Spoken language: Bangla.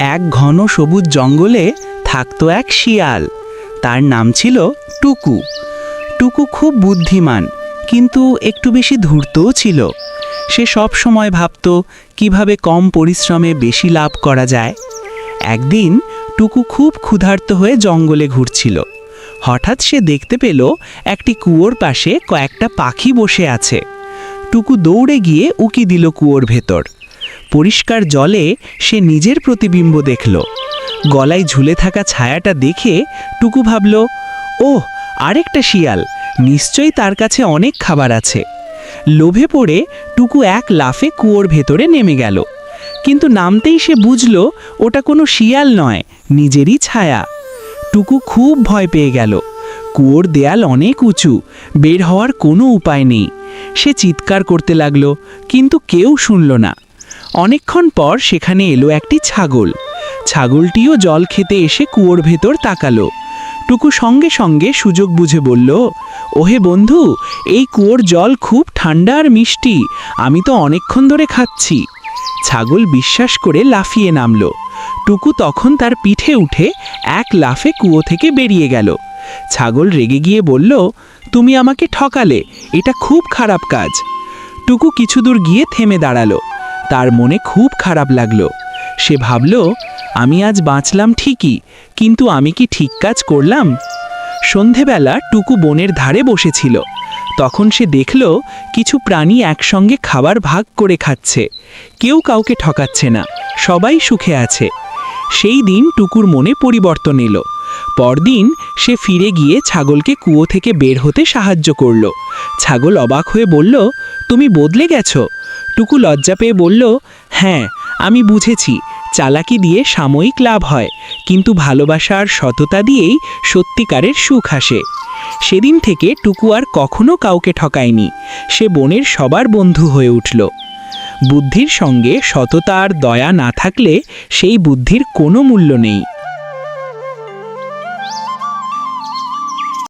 এক ঘন সবুজ জঙ্গলে থাকতো এক শিয়াল। তার নাম ছিল টুকু। টুকু খুব বুদ্ধিমান, কিন্তু একটু বেশি ধূর্তও ছিল। সে সব সময় ভাবত কিভাবে কম পরিশ্রমে বেশি লাভ করা যায়। একদিন টুকু খুব ক্ষুধার্ত হয়ে জঙ্গলে ঘুরছিল। হঠাৎ সে দেখতে পেল একটি কুয়োর পাশে কয়েকটা পাখি বসে আছে। টুকু দৌড়ে গিয়ে উকি দিল কুয়োর ভেতর। পরিষ্কার জলে সে নিজের প্রতিবিম্ব দেখল। গলায় ঝুলে থাকা ছায়াটা দেখে টুকু ভাবল, ওহ, আরেকটা শিয়াল, নিশ্চয়ই তার কাছে অনেক খাবার আছে। লোভে পড়ে টুকু এক লাফে কুয়োর ভেতরে নেমে গেল। কিন্তু নামতেই সে বুঝল ওটা কোনো শিয়াল নয়, নিজেরই ছায়া। টুকু খুব ভয় পেয়ে গেল। কুয়োর দেয়াল অনেক উঁচু, বের হওয়ার কোনো উপায় নেই। সে চিৎকার করতে লাগলো, কিন্তু কেউ শুনল না। অনেকক্ষণ পর সেখানে এলো একটি ছাগল। ছাগলটিও জল খেতে এসে কুয়োর ভেতর তাকালো। টুকু সঙ্গে সঙ্গে সুযোগ বুঝে বলল, ওহে বন্ধু, এই কুয়োর জল খুব ঠান্ডা আর মিষ্টি, আমি তো অনেকক্ষণ ধরে খাচ্ছি। ছাগল বিশ্বাস করে লাফিয়ে নামল। টুকু তখন তার পিঠে উঠে এক লাফে কুয়ো থেকে বেরিয়ে গেল। ছাগল রেগে গিয়ে বলল, তুমি আমাকে ঠকালে, এটা খুব খারাপ কাজ। টুকু কিছু দূর গিয়ে থেমে দাঁড়ালো। তার মনে খুব খারাপ লাগলো। সে ভাবল, আমি আজ বাঁচলাম ঠিকই, কিন্তু আমি কি ঠিক কাজ করলাম? সন্ধেবেলা টুকু বনের ধারে বসেছিল। তখন সে দেখল কিছু প্রাণী একসঙ্গে খাবার ভাগ করে খাচ্ছে। কেউ কাউকে ঠকাচ্ছে না, সবাই সুখে আছে। সেই দিন টুকুর মনে পরিবর্তন এলো। পরদিন সে ফিরে গিয়ে ছাগলকে কুয়ো থেকে বের হতে সাহায্য করল। ছাগল অবাক হয়ে বলল, তুমি বদলে গেছো? টুকু লজ্জা পেয়ে বলল, হ্যাঁ, আমি বুঝেছি চালাকি দিয়ে সাময়িক লাভ হয়, কিন্তু ভালোবাসা আর সততা দিয়েই সত্যিকারের সুখ আসে। সেদিন থেকে টুকু আর কখনো কাউকে ঠকায়নি। সে বনের সবার বন্ধু হয়ে উঠল। বুদ্ধির সঙ্গে সততা আর দয়া না থাকলে সেই বুদ্ধির কোনো মূল্য নেই।